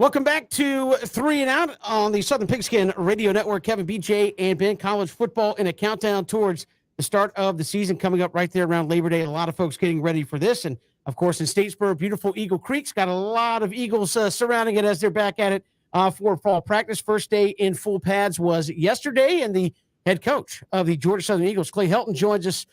Welcome back to 3 and Out on the Southern Pigskin Radio Network. Kevin, BJ, and Ben. College football in a countdown towards the start of the season coming up right there around Labor Day. A lot of folks getting ready for this. And, of course, in Statesboro, beautiful Eagle Creek's got a lot of Eagles surrounding it as they're back at it for fall practice. First day in full pads was yesterday, and the head coach of the Georgia Southern Eagles, Clay Helton, joins us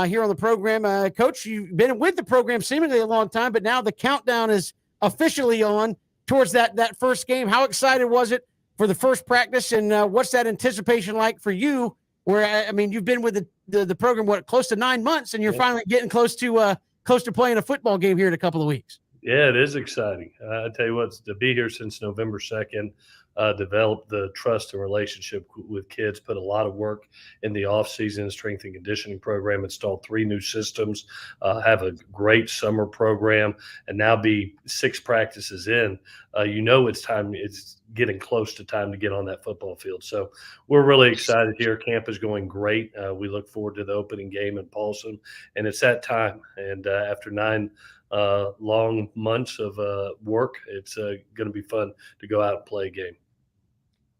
here on the program. Coach, you've been with the program seemingly a long time, but now the countdown is officially on towards that first game. How excited was it for the first practice, and what's that anticipation like for you? Where I mean, you've been with the program close to 9 months, and you're finally getting close to playing a football game here in a couple of weeks. Yeah, it is exciting. I tell you what, to be here since November 2nd, develop the trust and relationship with kids, put a lot of work in the off-season strength and conditioning program, installed 3 new systems, have a great summer program, and now be 6 practices in. It's time. It's getting close to time to get on that football field. So we're really excited here. Camp is going great. We look forward to the opening game in Paulson, and it's that time. And after 9 long months of work, it's going to be fun to go out and play a game.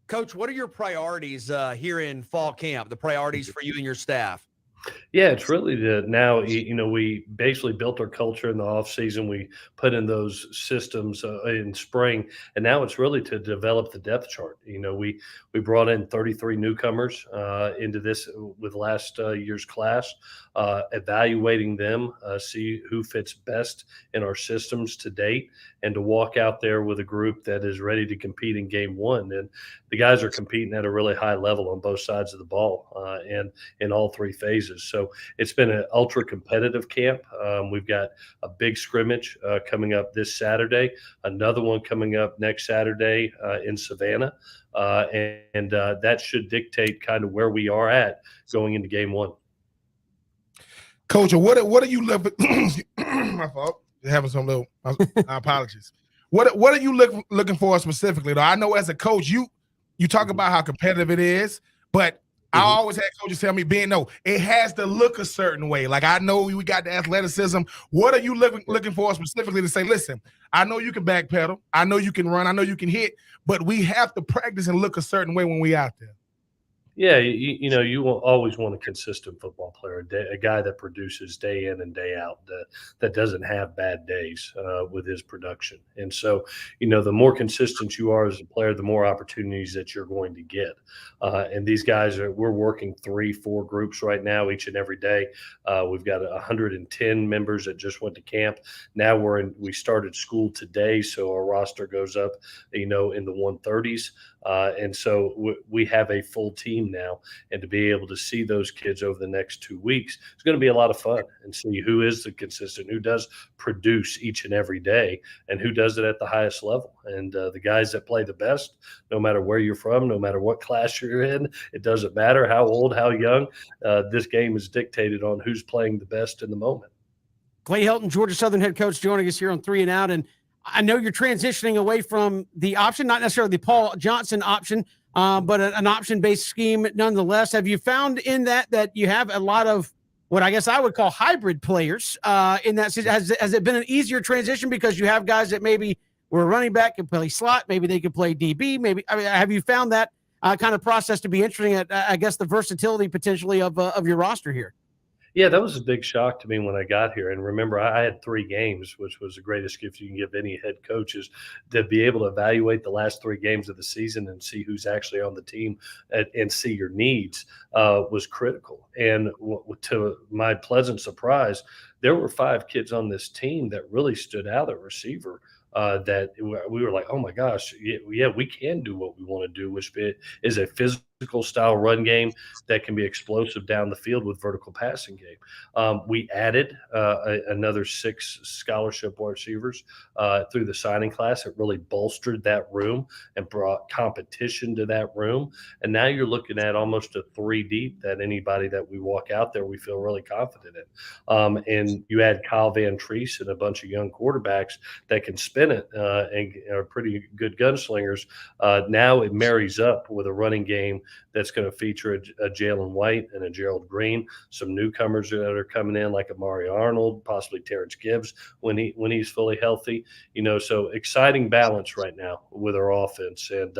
Coach, what are your priorities here in fall camp, the priorities for you and your staff? Yeah, it's really now, we basically built our culture in the off season. We put in those systems in spring, and now it's really to develop the depth chart. We brought in 33 newcomers into this with last year's class, evaluating them, see who fits best in our systems to date, and to walk out there with a group that is ready to compete in game one. And the guys are competing at a really high level on both sides of the ball and in all 3 phases. So it's been an ultra competitive camp. We've got a big scrimmage coming up this Saturday, another one coming up next Saturday in Savannah. And that should dictate kind of where we are at going into game one. Coach, what are you looking? My fault. Having some little apologies. What are you looking for specifically? Though I know as a coach, you talk about how competitive it is, but I always had coaches tell me, Ben, no, it has to look a certain way. Like, I know we got the athleticism. What are you looking for specifically to say, listen, I know you can backpedal, I know you can run, I know you can hit, but we have to practice and look a certain way when we out there? Yeah, you will always want a consistent football player, a guy that produces day in and day out, that doesn't have bad days with his production. And so, the more consistent you are as a player, the more opportunities that you're going to get. And these guys we're working 3-4 groups right now, each and every day. We've got 110 members that just went to camp. Now we started school today, so our roster goes up, in the 130s. And so we have a full team now, and to be able to see those kids over the next 2 weeks, it's going to be a lot of fun, and see who is the consistent, who does produce each and every day, and who does it at the highest level. And the guys that play the best, no matter where you're from, no matter what class you're in, it doesn't matter how old, how young, this game is dictated on who's playing the best in the moment. Clay Helton, Georgia Southern head coach, joining us here on 3 and Out. And I know you're transitioning away from the option, not necessarily the Paul Johnson option, but an option-based scheme nonetheless. Have you found in that you have a lot of what I guess I would call hybrid players in that? Has it been an easier transition because you have guys that maybe were running back and play slot, maybe they could play DB, have you found that kind of process to be interesting at, I guess, the versatility potentially of your roster here? Yeah, that was a big shock to me when I got here. And remember, I had 3 games, which was the greatest gift you can give any head coaches, to be able to evaluate the last 3 games of the season and see who's actually on the team and see your needs was critical. And to my pleasant surprise, there were 5 kids on this team that really stood out at receiver. That we were like, oh my gosh, yeah, we can do what we want to do, which is a physical style run game that can be explosive down the field with vertical passing game. We added another 6 scholarship wide receivers through the signing class. It really bolstered that room and brought competition to that room. And now you're looking at almost a 3 deep that anybody that we walk out there, we feel really confident in. And you add Kyle Van Treese and a bunch of young quarterbacks that can spin it and are pretty good gunslingers. Now it marries up with a running game that's going to feature a Jalen White and a Gerald Green, some newcomers that are coming in like Amari Arnold, possibly Terrence Gibbs when he's fully healthy. So exciting balance right now with our offense, and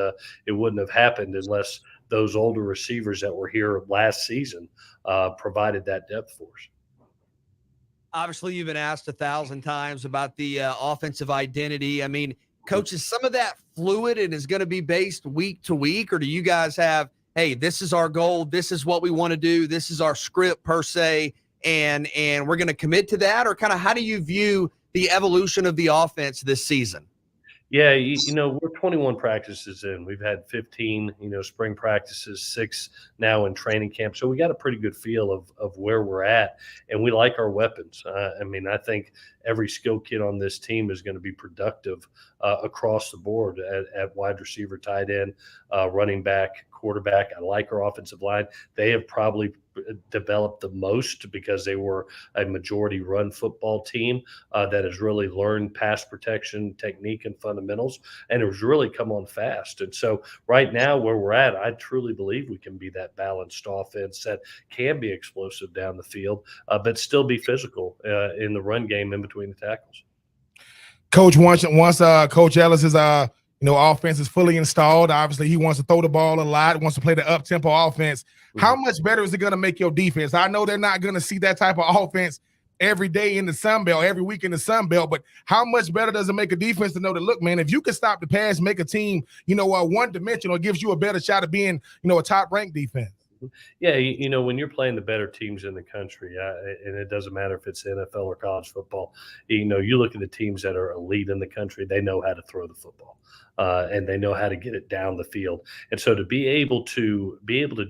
it wouldn't have happened unless those older receivers that were here last season provided that depth for us. Obviously, you've been asked 1,000 times about the offensive identity. I mean, Coach, is some of that fluid and is going to be based week to week, or do you guys have, hey, this is our goal, this is what we want to do, this is our script per se, and we're going to commit to that? Or kind of how do you view the evolution of the offense this season? Yeah, we're 21 practices in. We've had 15, spring practices, 6 now in training camp. So we got a pretty good feel of where we're at, and we like our weapons. I think every skill kid on this team is going to be productive across the board at wide receiver, tight end, running back, quarterback. I like our offensive line. They have probably developed the most because they were a majority run football team that has really learned pass protection technique and fundamentals, and it was really come on fast. And so right now where we're at, I truly believe we can be that balanced offense that can be explosive down the field, but still be physical in the run game in between the tackles. Coach, once Coach Ellis's offense is fully installed, obviously he wants to throw the ball a lot, wants to play the up-tempo offense. How much better is it going to make your defense? I know they're not going to see that type of offense every day in the Sun Belt, every week in the Sun Belt, but how much better does it make a defense to know that, look, man, if you can stop the pass, make a team, one-dimensional, it gives you a better shot of being, a top-ranked defense? Yeah, when you're playing the better teams in the country, and it doesn't matter if it's NFL or college football, you look at the teams that are elite in the country, they know how to throw the football. And they know how to get it down the field. And so to be able to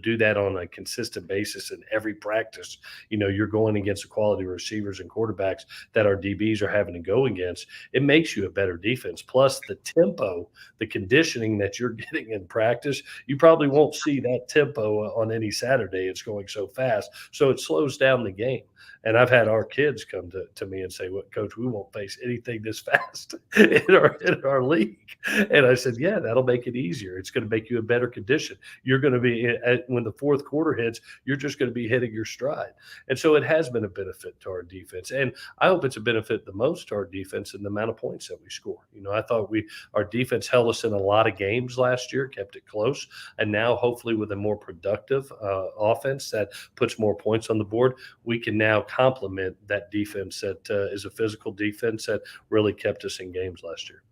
do that on a consistent basis in every practice, you're going against the quality receivers and quarterbacks that our DBs are having to go against. It makes you a better defense. Plus the tempo, the conditioning that you're getting in practice, you probably won't see that tempo on any Saturday. It's going so fast. So it slows down the game. And I've had our kids come to me and say, "Well, Coach, we won't face anything this fast in our league." And I said, "Yeah, that'll make it easier. It's going to make you a better condition. You're going to be when the fourth quarter hits, you're just going to be hitting your stride." And so it has been a benefit to our defense, and I hope it's a benefit the most to our defense in the amount of points that we score. I thought our defense held us in a lot of games last year, kept it close, and now hopefully with a more productive offense that puts more points on the board, we can now complement that defense that is a physical defense that really kept us in games last year.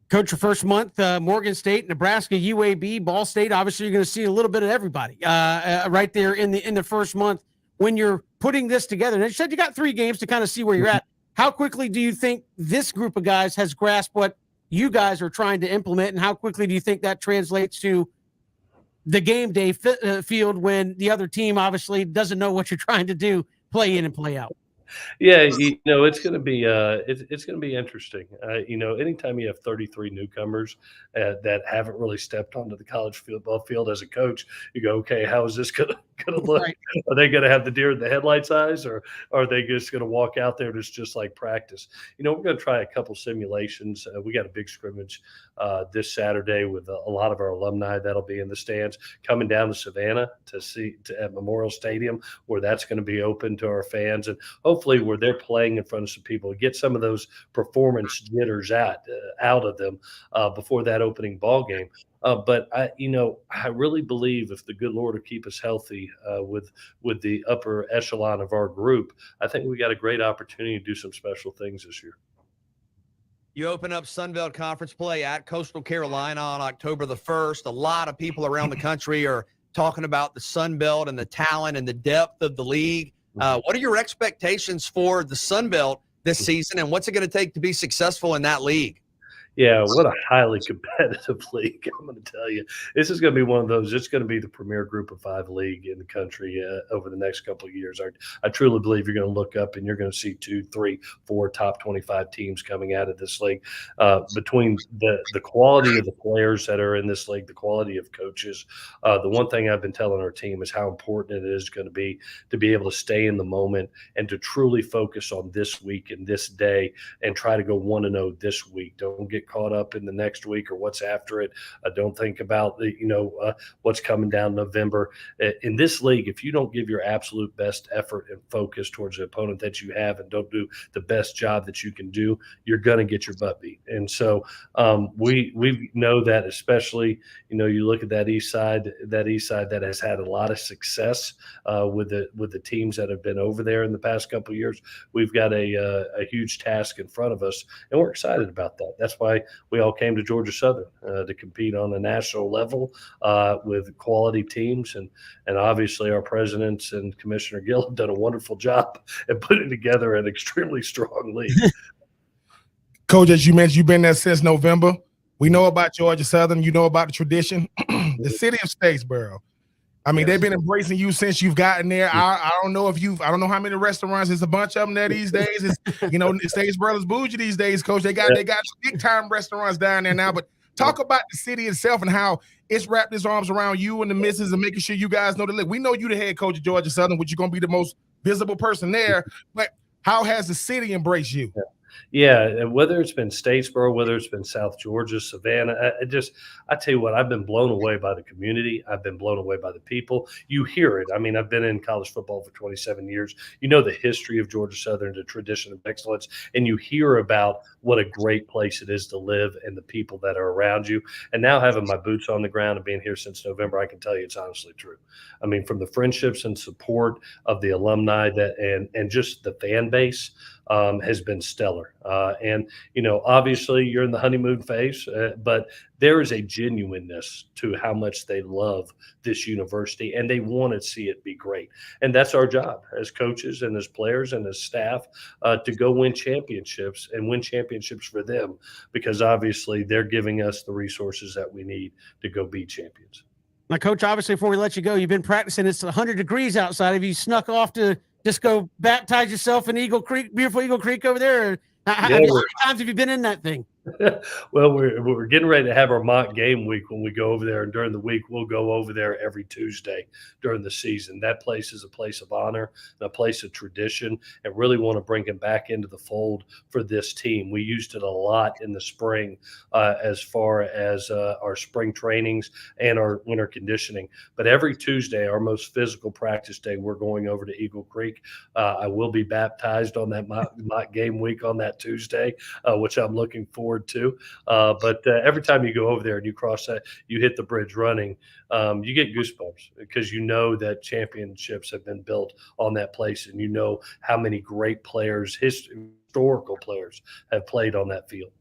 Coach, your first month, Morgan State, Nebraska, UAB, Ball State. Obviously, you're going to see a little bit of everybody right there in the first month. When you're putting this together, and you said you got 3 games to kind of see where you're at. How quickly do you think this group of guys has grasped what you guys are trying to implement, and how quickly do you think that translates to the game day field when the other team obviously doesn't know what you're trying to do, play in and play out? Yeah, it's going to be it's going to be interesting. Anytime you have 33 newcomers that haven't really stepped onto the college football field as a coach, you go, okay, how is this going to look? Right. Are they going to have the deer in the headlights eyes, or are they just going to walk out there and it's just like practice? We're going to try a couple simulations. We got a big scrimmage this Saturday with a lot of our alumni that'll be in the stands coming down to Savannah at Memorial Stadium, where that's going to be open to our fans, and hopefully where they're playing in front of some people, get some of those performance jitters out of them before that opening ball game. But I really believe if the good Lord will keep us healthy with the upper echelon of our group, I think we got a great opportunity to do some special things this year. You open up Sun Belt Conference play at Coastal Carolina on October the 1st. A lot of people around the country are talking about the Sun Belt and the talent and the depth of the league. What are your expectations for the Sun Belt this season, and what's it going to take to be successful in that league? Yeah, what a highly competitive league. I'm going to tell you, this is going to be one of those. It's going to be the premier group of 5 league in the country over the next couple of years. I truly believe you're going to look up and you're going to see 2, 3, 4 top 25 teams coming out of this league. Between the quality of the players that are in this league, the quality of coaches, the one thing I've been telling our team is how important it is going to be able to stay in the moment and to truly focus on this week and this day and try to go 1-0 this week. Don't get get caught up in the next week or what's after it. Don't think about what's coming down November. In this league, if you don't give your absolute best effort and focus towards the opponent that you have and don't do the best job that you can do, you're going to get your butt beat. And so we know that, especially, you look at that east side that has had a lot of success with the teams that have been over there in the past couple of years. We've got a huge task in front of us, and we're excited about that. That's why we all came to Georgia Southern to compete on a national level with quality teams, and obviously our presidents and Commissioner Gill have done a wonderful job at putting together an extremely strong league. Coach, as you mentioned, you've been there since November. We know about Georgia Southern. You know about the tradition. The city of Statesboro. I mean, they've been embracing you since you've gotten there. I don't know how many restaurants. There's a bunch of them there these days. It's, Statesboro is bougie these days, Coach. They got big time restaurants down there now. But talk about the city itself and how it's wrapped its arms around you and the missus and making sure you guys know the look. We know you the head coach of Georgia Southern, which you're going to be the most visible person there. But how has the city embraced you? Yeah, whether it's been Statesboro, whether it's been South Georgia, Savannah, I tell you what, I've been blown away by the community. I've been blown away by the people. You hear it. I mean, I've been in college football for 27 years. You know the history of Georgia Southern, the tradition of excellence, and you hear about what a great place it is to live and the people that are around you. And now having my boots on the ground and being here since November, I can tell you it's honestly true. I mean, from the friendships and support of the alumni and just the fan base, has been stellar. And, obviously you're in the honeymoon phase, but there is a genuineness to how much they love this university and they want to see it be great. And that's our job as coaches and as players and as staff to go win championships and win championships for them, because obviously they're giving us the resources that we need to go be champions. Now, Coach, obviously before we let you go, you've been practicing. It's 100 degrees outside. Have you snuck off to just go baptize yourself in Eagle Creek, beautiful Eagle Creek over there? How many times have you been in that thing? Well, we're getting ready to have our mock game week when we go over there, and during the week we'll go over there every Tuesday during the season. That place is a place of honor and a place of tradition, and really want to bring it back into the fold for this team. We used it a lot in the spring as far as our spring trainings and our winter conditioning. But every Tuesday, our most physical practice day, we're going over to Eagle Creek. I will be baptized on that mock game week on that Tuesday, which I'm looking forward to. But every time you go over there and you cross that, you hit the bridge running, you get goosebumps, because you know that championships have been built on that place, and you know how many great players, historical players, have played on that field.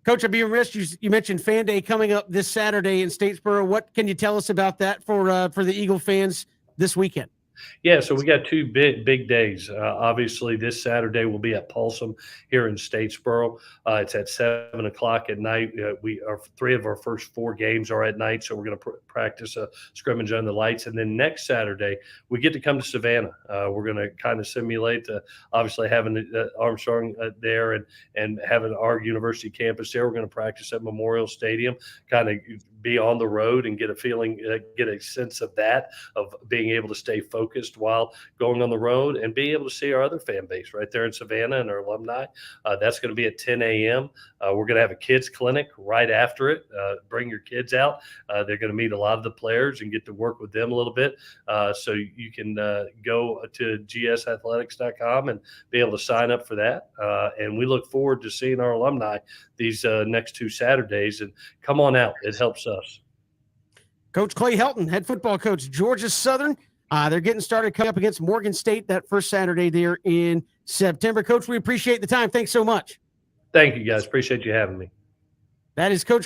Coach, I'd be remiss. You mentioned Fan Day coming up this Saturday in Statesboro. What can you tell us about that for the Eagle fans this weekend? Yeah, so we got two big days. Obviously, this Saturday we'll be at Folsom here in Statesboro. It's at 7 o'clock at night. Three of our first four games are at night, so we're going to practice a scrimmage under the lights. And then next Saturday, we get to come to Savannah. We're going to kind of simulate obviously having Armstrong there and having our university campus there. We're going to practice at Memorial Stadium, kind of be on the road and get a feeling, get a sense of that, of being able to stay focused while going on the road and being able to see our other fan base right there in Savannah and our alumni. That's going to be at 10 a.m. We're going to have a kids clinic right after it. Bring your kids out. They're going to meet a lot of the players and get to work with them a little bit. So you can go to gsathletics.com and be able to sign up for that. And we look forward to seeing our alumni these next two Saturdays, and come on out. It helps us. Coach Clay Helton, head football coach, Georgia Southern. They're getting started coming up against Morgan State that first Saturday there in September. Coach, we appreciate the time. Thanks so much. Thank you, guys. Appreciate you having me. That is Coach